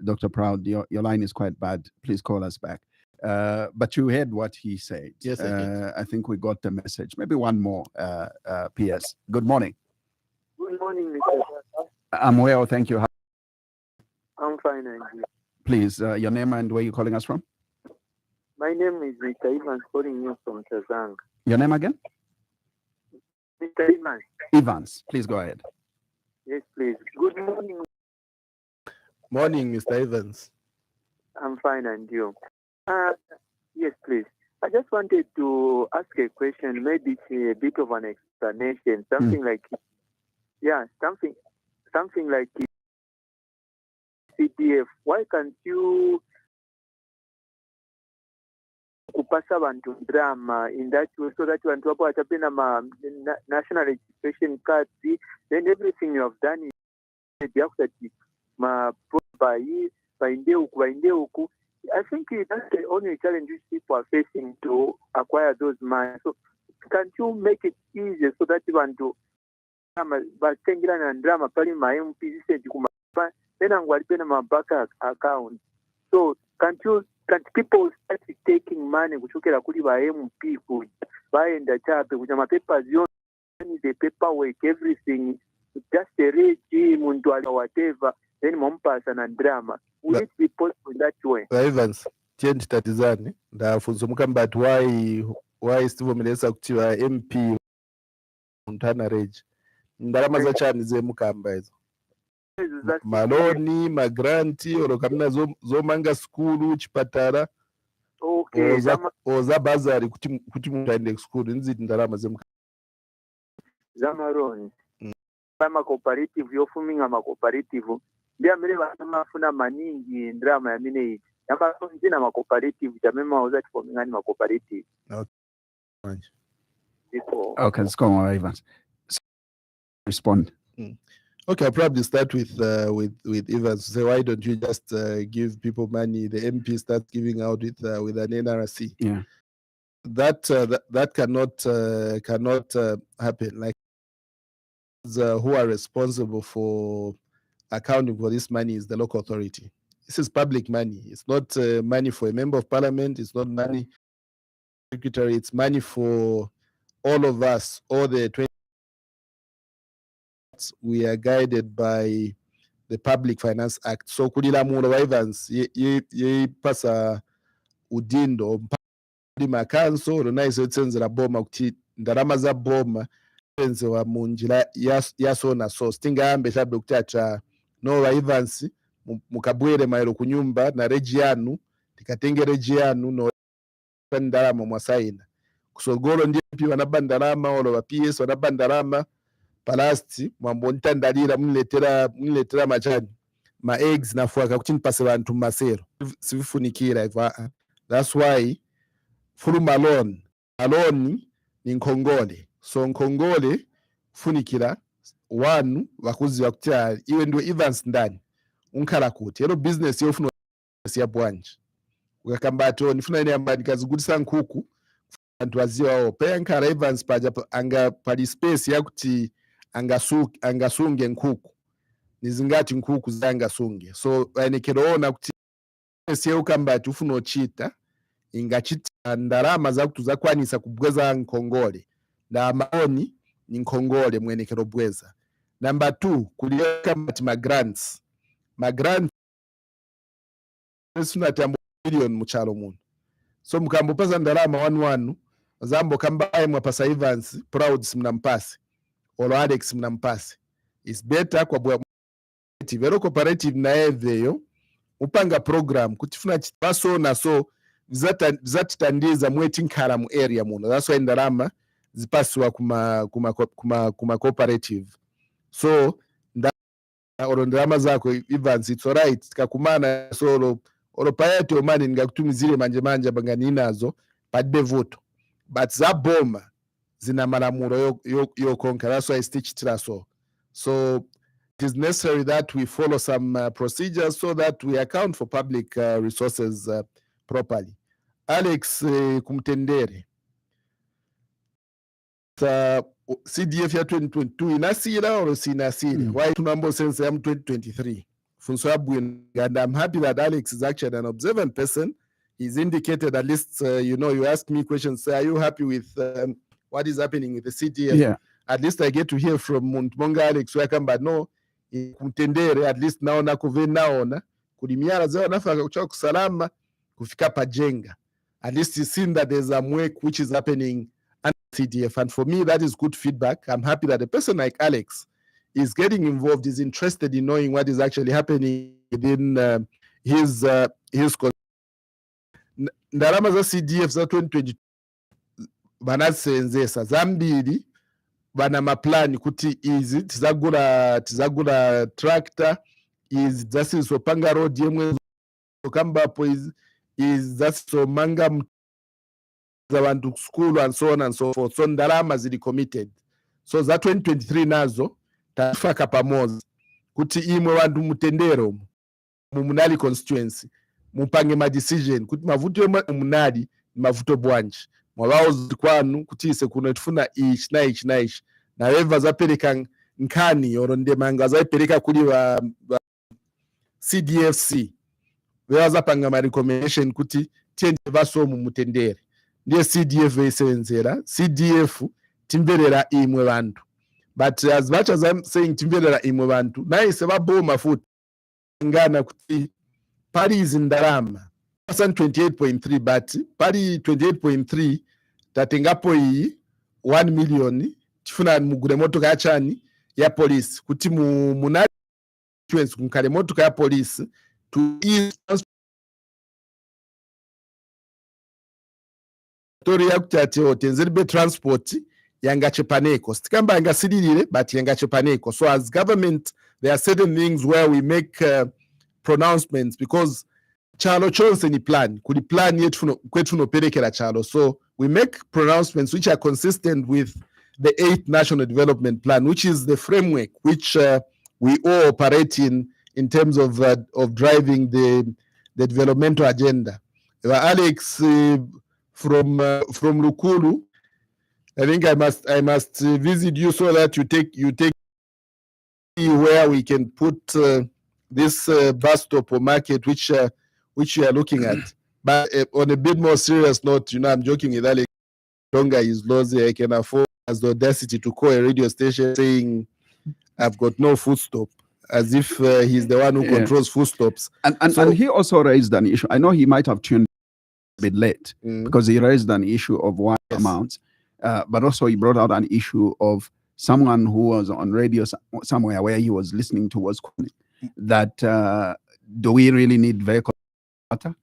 Dr. Proud, your line is quite bad. Please call us back. But you heard what he said. Yes, I did. I think we got the message. Maybe one more, PS. Good morning. Good morning, Mr. Sasa. I'm well, thank you. I'm fine, and you? Please, your name and where you're calling us from? My name is Mr. Evans, calling you from Tazang. Your name again? Mr. Evans. Evans, please go ahead. Yes, please. Good morning. Morning, Mr. Evans. I'm fine, and you? Yes, please. I just wanted to ask a question, maybe it's a bit of an explanation, something like, something like CDF. Why can't you kupasa abantu drama in that way so that vantu vapo vatapenda national registration cards, then everything you have done is kuti vainde uku. I think that's the only challenge which people are facing to acquire those money. So can't you make it easier so that vantu vatengera drama pali ma MPC then angwalipena ma bank account. So can't people start taking money kuchokera kuli va MP vaenda chape kunya mapapers yonke, the paperwork, everything, just a regi muntu ali whatever, then mompasa na drama. Will it be possible that way? Evans, change tatizani ndafunza mukambati why stivomelesa kuti va MP muntana regi ndarama zachani zemukamba izo maloni magranti oro kamina zomanga skulu chipatara oza bazari kuti muntu aende kuskulu nziti ndarama zemukamba zamaroni kama cooperative yofuminga ma cooperative ndia mire vanamafuna maningi ndrama yamine iyi yamasonzina ma cooperative jamema oza tifomingani ma cooperative. Okay, let's go on, Evans. Respond. Okay, I'll probably start with Evans. So why don't you just give people money? The MP starts giving out with an NRC. Yeah, that cannot happen. Like who are responsible for accounting for this money is the local authority. This is public money. It's not money for a member of parliament. It's not money for the secretary. It's money for all of us, all the 20. We are guided by the Public Finance Act. So kulila mulo wa Evans ye pasa udindo mpadi makanso rona iso tenzera boma kuti ndarama za boma tenzewa munjira yasona so stinga ambe shabe kuti acha no wa Evans mukabwere maero kunyumba na regi yanu tikatenge regi yanu no ndarama mwasaina kusogolo ndiye pi wanabandarama olo wa PS wanabandarama palasti mwambo ntandalira mniletera machani ma eggs nafuaka kuti nipase bantu masero sivifunikira iva. That's why fulu maloni ni nkongole, so nkongole funikira wanu wakuziwa kuti iwe ndio Evans ndani unkhala kuti ero business yofuna ya bwanji ukakambato nifuna ine ambani kazigudisa nkuku bantu waziwa peya nkhala Evans paja anga pali space yakuti angasunge nkuku nizingati nkuku zangasunge. So anekeroona kuti siye ukambati ufuna ochita ingachita ndarama zakuti zakwanisa kubweza nkongole na maoni ni nkongole mwenekero bweza. Number 2 kuliyo kambati magrants sunati million muchalo munu. So mkambo pasa ndarama 1 zambo kambaye mwapasa Evans Proud simnampasi olo Alex mnampasi. It's better kwa bwa vero cooperative na eveyo upanga program kutifuna chitaso na so zatitandiza mweti nkhala mu area muno. That's why ndarama zipasiwa kuma cooperative. So ndarama zako Evans it's alright kakumana so olo payati omani ngakutumizire manje bangani nazo padbe voto but za boma zina malamulo yo konka. That's why stitch traso. So it is necessary that we follow some procedures so that we account for public resources properly. Alex kumtendere CDF ya 2022 inasira or sinasira? Why tunambo sense ya 2023 And I'm happy that Alex is actually an observant person. He's indicated, at least, you ask me questions, say, are you happy with what is happening with the CDF? Yeah. At least I get to hear from Monga Alex but no, kumtendere, at least naona kuvenaona, kulimiara zao nafaka kuchoka kusalama, kufika pajenga. At least he's seen that there's a work which is happening under CDF. And for me, that is good feedback. I'm happy that a person like Alex is getting involved, is interested in knowing what is actually happening within his ndarama za CDF za 2022 banasenzesa zambiri, bana maplani kuti izi tizagula tractor, izi zasizopanga road yemwe kambapo, izi zasomanga abantu school and so on and so forth. So ndarama zili committed. So za 2023 nazo tafaka pamoja kuti imwe wandu mutendero munali constituency mupange ma decision kuti mavuto munali mavuto bwanji mwabao kwanu kuti ise kuno tufuna ichi na ichi na ichi na weva zapereka nkani oro ndemanga zapereka kuli wa CDFC weva zapanga ma recommendation kuti tiende vaso mutendere ndiye CDF isenzera CDF timberera imwe bantu. But as much as I'm saying timberera imwe bantu, na ise baboma futhi ngana kuti pari izindarama 28.3 but pari 28.3 tatengapo iyi 1 million tifuna mugure motoka yachani ya polisi kuti munali kumkale motoka ya polisi to ease story yakuti otenzeribe transport yangachepaneko sitikamba yangasililire but yangachepaneko. So as government there are certain things where we make pronouncements because chalo chonse ni plan kuli plan yetu kwetu noperekera chalo, so we make pronouncements which are consistent with the 8th national development plan, which is the framework which we all operate in terms of driving the developmental agenda. Alex from Lukulu, I think I must visit you so that you take where we can put this bus stop or market which you are looking at. But on a bit more serious note, I'm joking with Alex. Longer is lousy. I can afford as the audacity to call a radio station saying I've got no food stop, as if he's the one who controls food stops. And he also raised an issue. I know he might have tuned a bit late because he raised an issue of one amount, but also he brought out an issue of someone who was on radio somewhere where he was listening to was calling that do we really need vehicle water?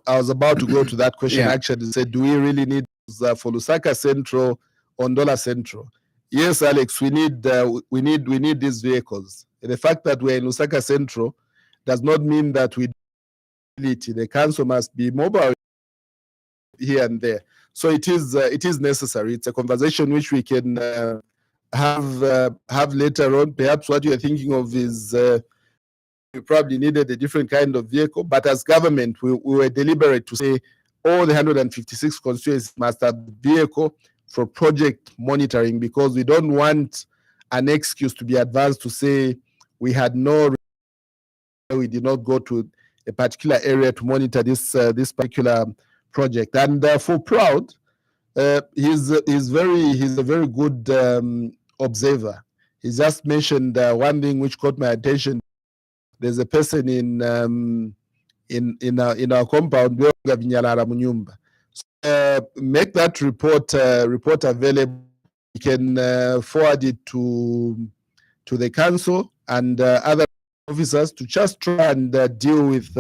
I was about to go to that question. Actually, said, do we really need for Lusaka Central, Ondola Central? Yes, Alex, we need these vehicles. The fact that we're in Lusaka Central does not mean that we the council must be mobile here and there. So it is necessary. It's a conversation which we can have later on. Perhaps what you are thinking of is we probably needed a different kind of vehicle, but as government, we were deliberate to say all the 156 constituencies must have vehicle for project monitoring, because we don't want an excuse to be advanced to say we did not go to a particular area to monitor this particular project. And for Proud, he's a very good observer. He just mentioned one thing which caught my attention. There's a person in our compound, make that report available. You can forward it to the council and other officers to just try and deal with,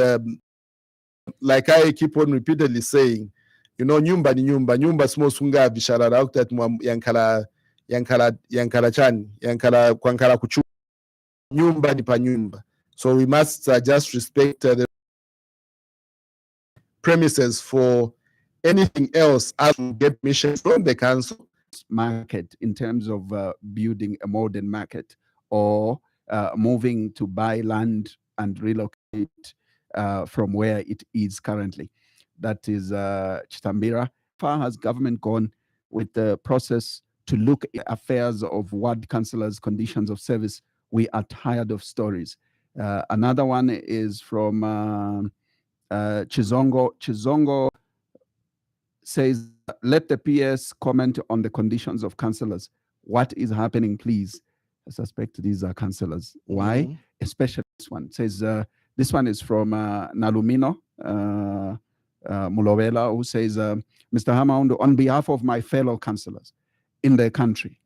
like I keep on repeatedly saying, nyumba ni nyumba small sunga visharara out yankala chani yankala kwankala kuchu nyumba ni pa nyumba. So we must just respect the premises for anything else as we get permission from the council. Market in terms of building a modern market or moving to buy land and relocate from where it is currently. That is Chitambira. How far has government gone with the process to look at affairs of ward councillors' conditions of service? We are tired of stories. Another one is from Chizongo. Chizongo says, let the PS comment on the conditions of councillors. What is happening, please? I suspect these are councillors. Why? Mhm. Especially this one. It says, this one is from Nalumino Mulovela, who says, Mr. Hamaundo, on behalf of my fellow councillors in the country,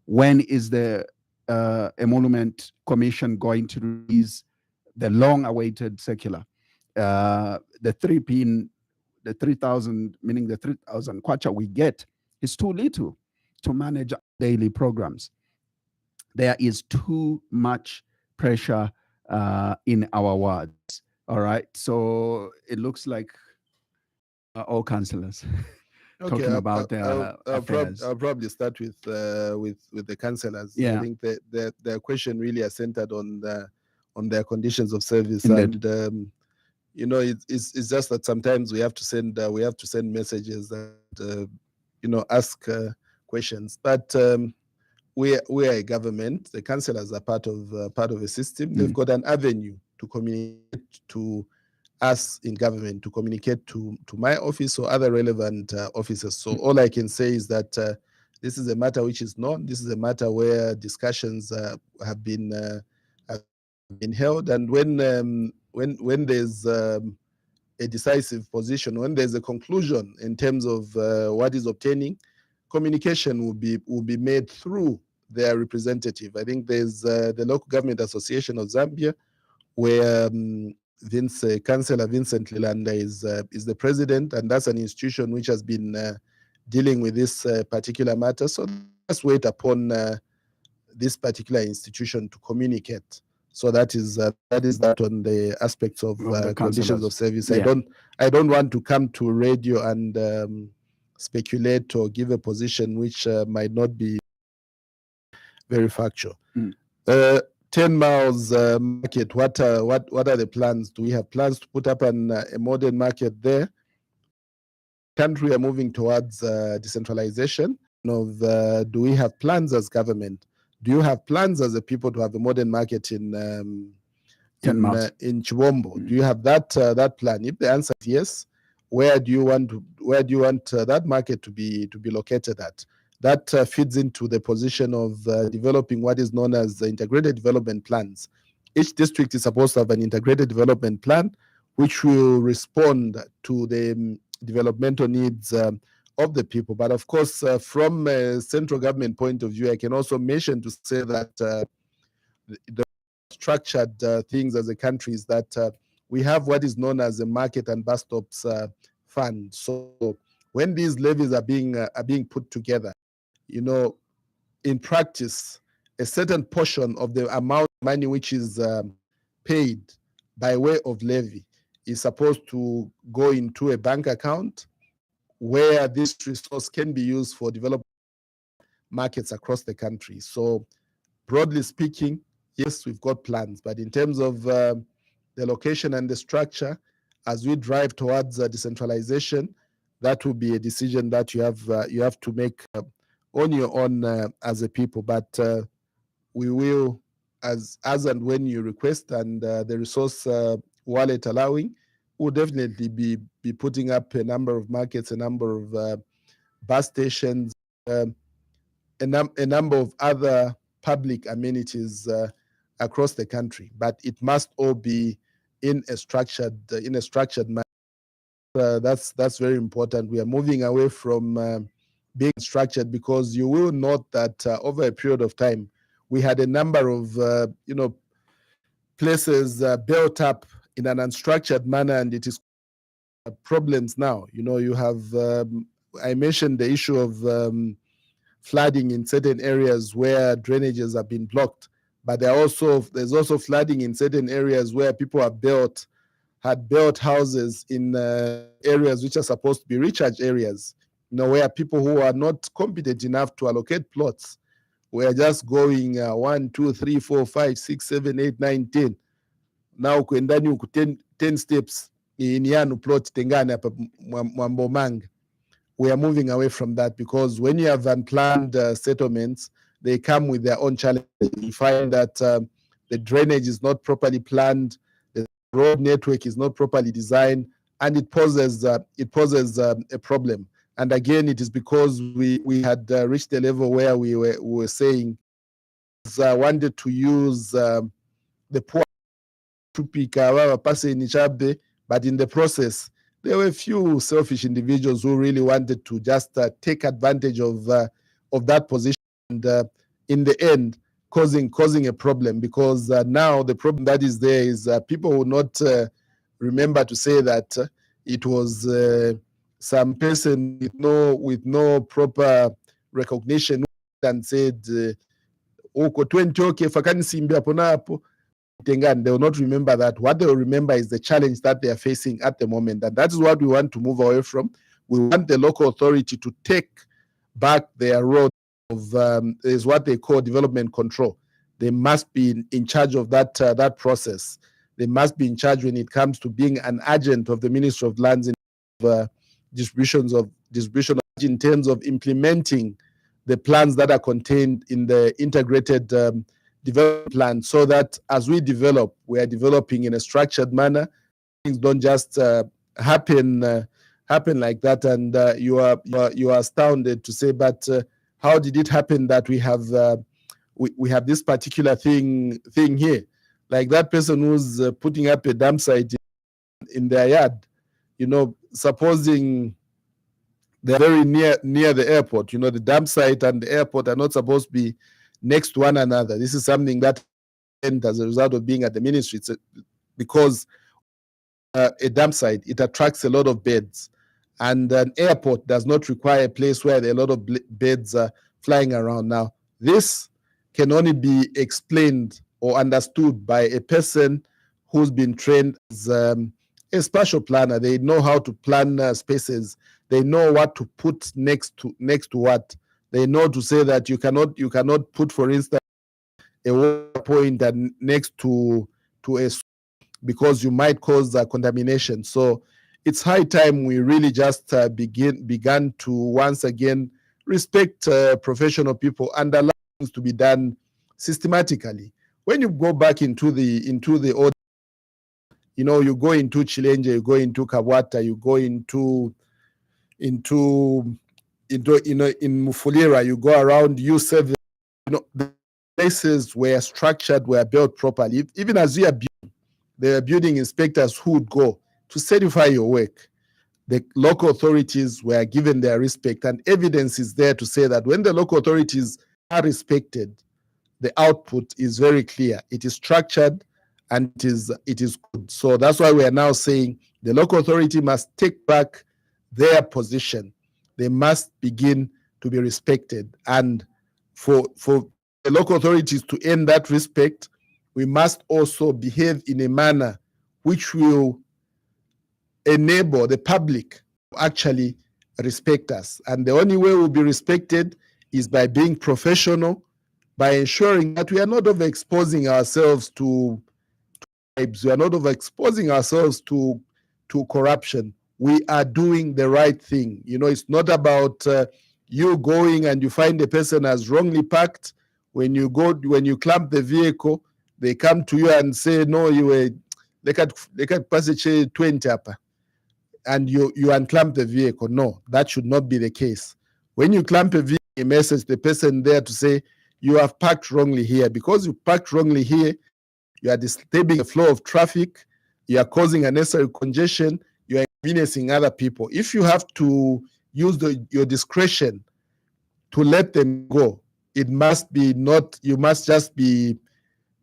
when is the Emolument Commission going to release the long-awaited circular? The 3,000, meaning the 3,000 kwacha we get, is too little to manage daily programs. There is too much pressure in our wards. All right, so it looks like all councillors talking about their affairs. I'll probably start with the councillors. Yeah. I think their question really are centered on their conditions of service. Indeed. And you know, it's just that sometimes we have to send messages that ask questions. But we are a government. The councillors are part of a system. They've got an avenue to communicate to us in government, to communicate to my office or other relevant officers. So all I can say is that this is a matter which is known. This is a matter where discussions have been held, and when there's a decisive position, when there's a conclusion in terms of what is obtaining, communication will be made through their representative. I think there's the Local Government Association of Zambia, where Councillor Vincent Lilanda is the president, and that's an institution which has been dealing with this particular matter. So let's wait upon this particular institution to communicate. So that is that on the aspects of the conditions of service. Yeah. I don't want to come to radio and speculate or give a position which might not be very factual. 10 Miles Market, what are the plans? Do we have plans to put up a modern market there? Country are moving towards decentralization. Do we have plans as government? Do you have plans as a people to have a modern market in Chibombo? Do you have that plan? If the answer is yes, where do you want that market to be located at? That feeds into the position of developing what is known as the integrated development plans. Each district is supposed to have an integrated development plan, which will respond to the developmental needs of the people. But of course, from a central government point of view, I can also mention to say that the structured things as a country is that we have what is known as a market and bus stops fund. So when these levies are being put together, in practice, a certain portion of the amount of money which is paid by way of levy is supposed to go into a bank account where this resource can be used for developing markets across the country. So broadly speaking, yes, we've got plans, but in terms of the location and the structure, as we drive towards decentralization, that will be a decision that you have to make on your own as a people. But we will, as and when you request and the resource wallet allowing, we'll definitely be putting up a number of markets, a number of bus stations, a number of other public amenities across the country. But it must all be in a structured manner. That's very important. We are moving away from being structured, because you will note that over a period of time, we had a number of places built up in an unstructured manner, and it is problems now. You have I mentioned the issue of flooding in certain areas where drainages have been blocked, but there's also flooding in certain areas where people had built houses in areas which are supposed to be recharge areas. Where people who are not competent enough to allocate plots were just going 1, 2, 3, 4, 5, 6, 7, 8, 9, 10. Now kuendani huku 10 steps in yanu plot tengane hapa Mwambomanga. We are moving away from that, because when you have unplanned settlements, they come with their own challenges. You find that the drainage is not properly planned, the road network is not properly designed, and it poses a problem. And again, it is because we had reached a level where we were saying wanted to use the poor to pick our passing but in the process, there were a few selfish individuals who really wanted to just take advantage of that position, and in the end, causing a problem, because now the problem that is there is people will not remember to say that it was some person with no proper recognition and said uko 20 okay fakanisimbia hapo na hapo. They will not remember that. What they will remember is the challenge that they are facing at the moment, and that is what we want to move away from. We want the local authority to take back their role of is what they call development control. They must be in charge of that process. They must be in charge when it comes to being an agent of the Ministry of Lands in distribution in terms of implementing the plans that are contained in the integrated development plan, so that as we develop, we are developing in a structured manner. Things don't just happen like that, and you are astounded to say, but how did it happen that we have this particular thing here? Like that person who's putting up a dump site in their yard, supposing they're very near the airport. The dump site and the airport are not supposed to be next to one another. This is something that happened as a result of being at the ministry. Because a dump site, it attracts a lot of birds, and an airport does not require a place where there are a lot of birds flying around. Now, this can only be explained or understood by a person who's been trained as a spatial planner. They know how to plan spaces. They know what to put next to what. They know to say that you cannot put, for instance, a water point next to a, because you might cause contamination. So it's high time we really just began to once again respect professional people and allow things to be done systematically. When you go back into the order, you go into Chilenje, you go into Kabwata, you go into in Mufulira, you go around U7, the places were structured, were built properly. Even as we are building, there are building inspectors who would go to certify your work. The local authorities were given their respect, and evidence is there to say that when the local authorities are respected, the output is very clear. It is structured and it is good. So that's why we are now saying the local authority must take back their position. They must begin to be respected. And for the local authorities to earn that respect, we must also behave in a manner which will enable the public to actually respect us. And the only way we'll be respected is by being professional, by ensuring that we are not overexposing ourselves to bribes, we are not overexposing ourselves to corruption. We are doing the right thing. It's not about you going and you find the person has wrongly parked. When you clamp the vehicle, they come to you and say, no, you were they can passage 20 upper, and you unclamp the vehicle. No, that should not be the case. When you clamp a vehicle, you message the person there to say, you have parked wrongly here. Because you parked wrongly here, you are disturbing the flow of traffic, you are causing unnecessary congestion, you are inconveniencing other people. If you have to use your discretion to let them go, it must be not, you must just be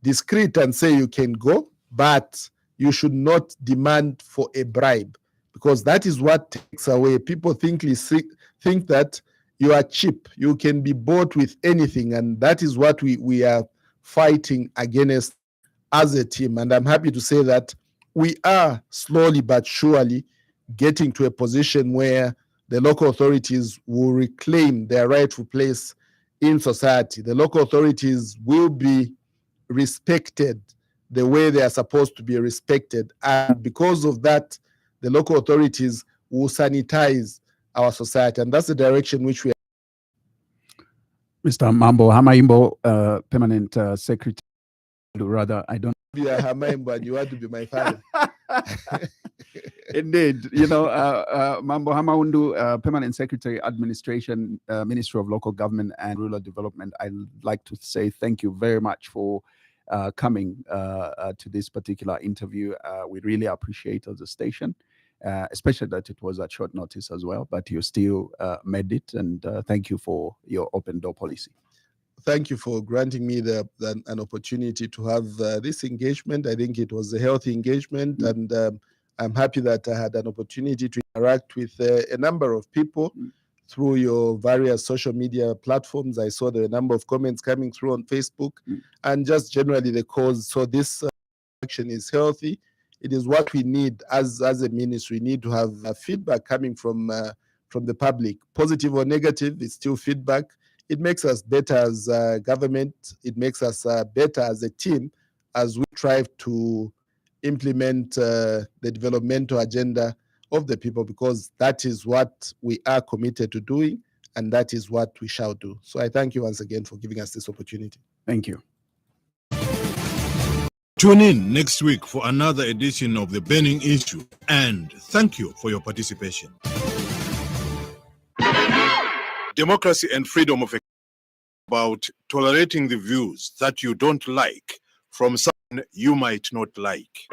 discreet and say you can go, but you should not demand for a bribe, because that is what takes away. People think that you are cheap. You can be bought with anything, and that is what we are fighting against as a team. And I'm happy to say that we are slowly but surely getting to a position where the local authorities will reclaim their rightful place in society. The local authorities will be respected the way they are supposed to be respected. And because of that, the local authorities will sanitize our society. And that's the direction which we are. Mr. Mambo Hamaimbo, Permanent Secretary. Rather, I don't. You are her member and you want to be my father. Indeed, Mambo Hamaundu, Permanent Secretary, Administration, Ministry of Local Government and Rural Development. I'd like to say thank you very much for coming to this particular interview. We really appreciate as a station, especially that it was at short notice as well, but you still made it, and thank you for your open door policy. Thank you for granting me an opportunity to have this engagement. I think it was a healthy engagement, and I'm happy that I had an opportunity to interact with a number of people through your various social media platforms. I saw the number of comments coming through on Facebook, and just generally the cause. So this action is healthy. It is what we need as a ministry. We need to have feedback coming from the public, positive or negative. It's still feedback. It makes us better as government. It makes us better as a team as we strive to implement the developmental agenda of the people, because that is what we are committed to doing, and that is what we shall do. So I thank you once again for giving us this opportunity. Thank you. Tune in next week for another edition of The Burning Issue, and thank you for your participation. Democracy and freedom of expression about tolerating the views that you don't like from someone you might not like.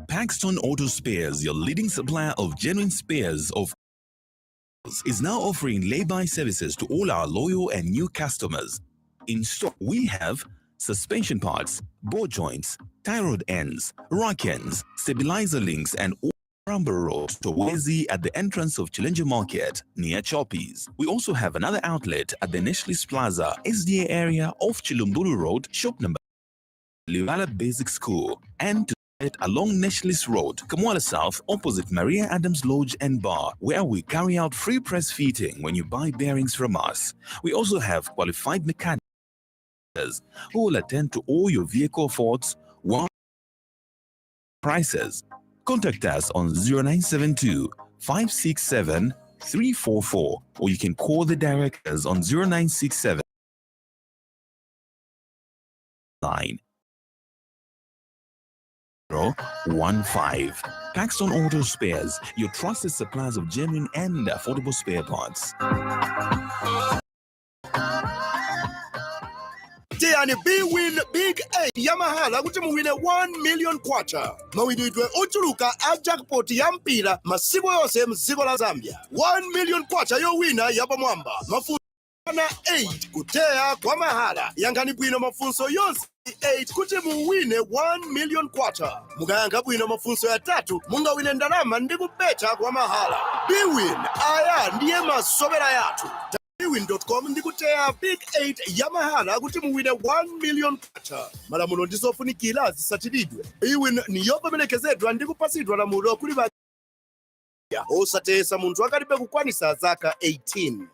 Paxton Auto Spares, your leading supplier of genuine spares of is now offering lay-by services to all our loyal and new customers. In stock, we have suspension parts, ball joints, tie rod ends, rock ends, stabilizer links, and all Rambur Road to Wezi at the entrance of Challenger Market near Choppies. We also have another outlet at the Neshlis Plaza, SDA area off Chilumburu Road, shop number Livala Basic School, and to along Neshlis Road, Kamwala South, opposite Maria Adams Lodge and Bar, where we carry out free press fitting when you buy bearings from us. We also have qualified mechanics who will attend to all your vehicle faults while prices. Contact us on 0972 567 344, or you can call the directors on 0967 915. Paxton Auto Spares, your trusted suppliers of genuine and affordable spare parts. Tiani B-Win Big 8 Yamaha kuti muwine 1 million kwacha. Mawinidwe ochuluka a jackpot ya mpira masiku yonse mdziko la Zambia. 1 million kwacha yowina yapamwamba. Mafunso na 8 kuteya kwa mahala. Yankani bwino mafunso yonse 8 kuti muwine 1 million kwacha. Mukayanga bwino mafunso ya 3 mungawine ndalama ndi kubeta kwa mahala. B-Win aya ndiye masovera yathu. Bwin.com ndikuteya Big 8 Yamaha kuti muwine 1 million kwacha. Malamulo ndizofunikira zisatiridwe. Bwin ni yopemenekezedwa ndi kupasidwa lamulo kuli ba osatesa munthu akalibe kukwanisa zaka 18.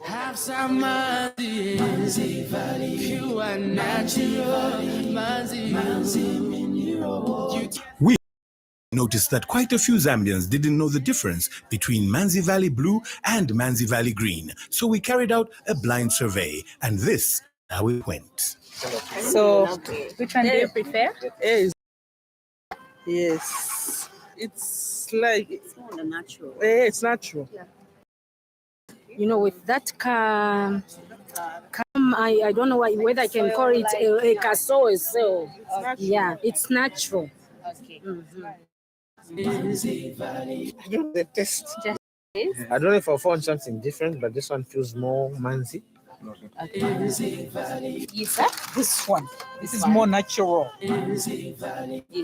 Have some Manzi Valley, you are natural, Manzi mineral. We noticed that quite a few Zambians didn't know the difference between Manzi Valley Blue and Manzi Valley Green. So we carried out a blind survey, and this is how it went. So, which one do you prefer? Yes, it's like It's more natural. it's natural. Yeah. You know, with that I don't know whether I can call it a caso. So, yeah, it's natural. Okay. Mm-hmm. The taste. Just I don't know if I found something different, but this one feels more manzi. yes, sir. This one, this is more natural. Yes,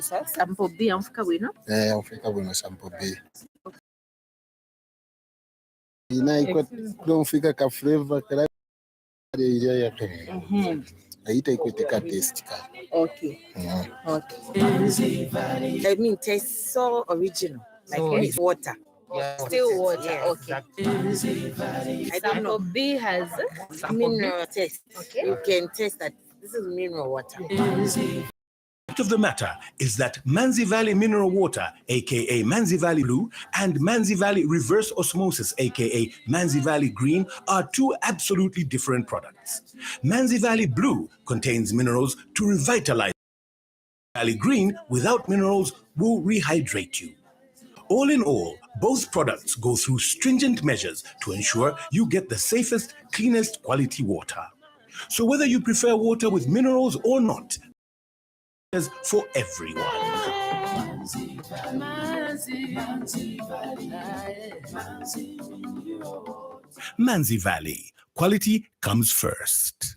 sir. Sample B, Africa, we know. Afrika bwana sample B. Ina kufika ka flavor kala ile ya tomo. Haita ikwete ka taste ka. Okay. Okay. I mean, tastes so original, like it's water. Still water. Yes, Okay. I don't know. Sample B has Mineral taste. Okay. You can taste that this is mineral water. of the matter is that Manzi Valley Mineral Water, aka Manzi Valley Blue, and Manzi Valley Reverse Osmosis, aka Manzi Valley Green, are two absolutely different products. Manzi Valley Blue contains minerals to revitalize. Valley Green, without minerals, will rehydrate you. All in all, both products go through stringent measures to ensure you get the safest, cleanest quality water. So whether you prefer water with minerals or not, is for everyone. Manzi Valley, quality comes first.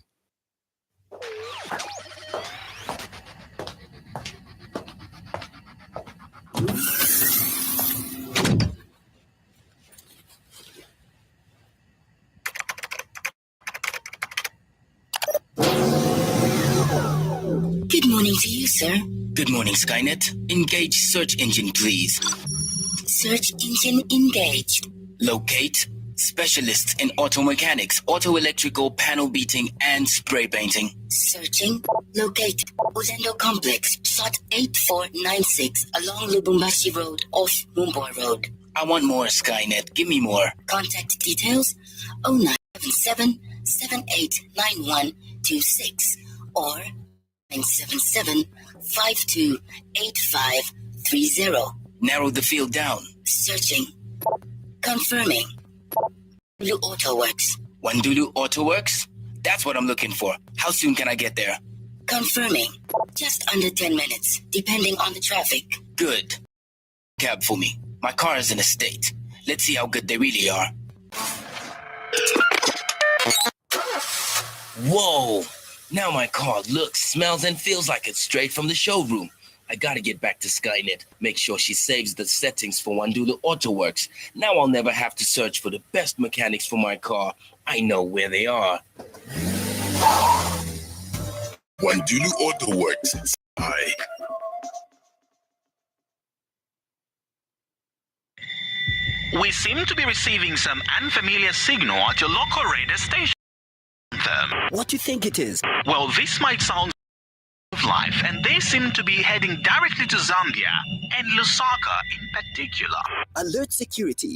Good morning to you, sir. Good morning, Skynet. Engage search engine, please. Search engine engaged. Locate specialists in auto mechanics, auto electrical, panel beating, and spray painting. Searching. Locate Uzendo Complex, SOT 8496 along Lubumbashi Road off Mumbai Road. I want more, Skynet. Give me more. Contact details 0977 789126 or 977-528530. Narrow the field down. Searching. Confirming. Wandulu Auto Works. Wandulu Auto Works? That's what I'm looking for. How soon can I get there? Confirming. Just under 10 minutes, depending on the traffic. Good. Cab for me. My car is in a state. Let's see how good they really are. Whoa! Now my car looks, smells, and feels like it's straight from the showroom. I gotta get back to Skynet. Make sure she saves the settings for Wandulu Auto Works. Now I'll never have to search for the best mechanics for my car. I know where they are. Wandulu Auto Works. Hi. We seem to be receiving some unfamiliar signal at your local radio station. What do you think it is? Well, this might sound of life, and they seem to be heading directly to Zambia, and Lusaka in particular. Alert security.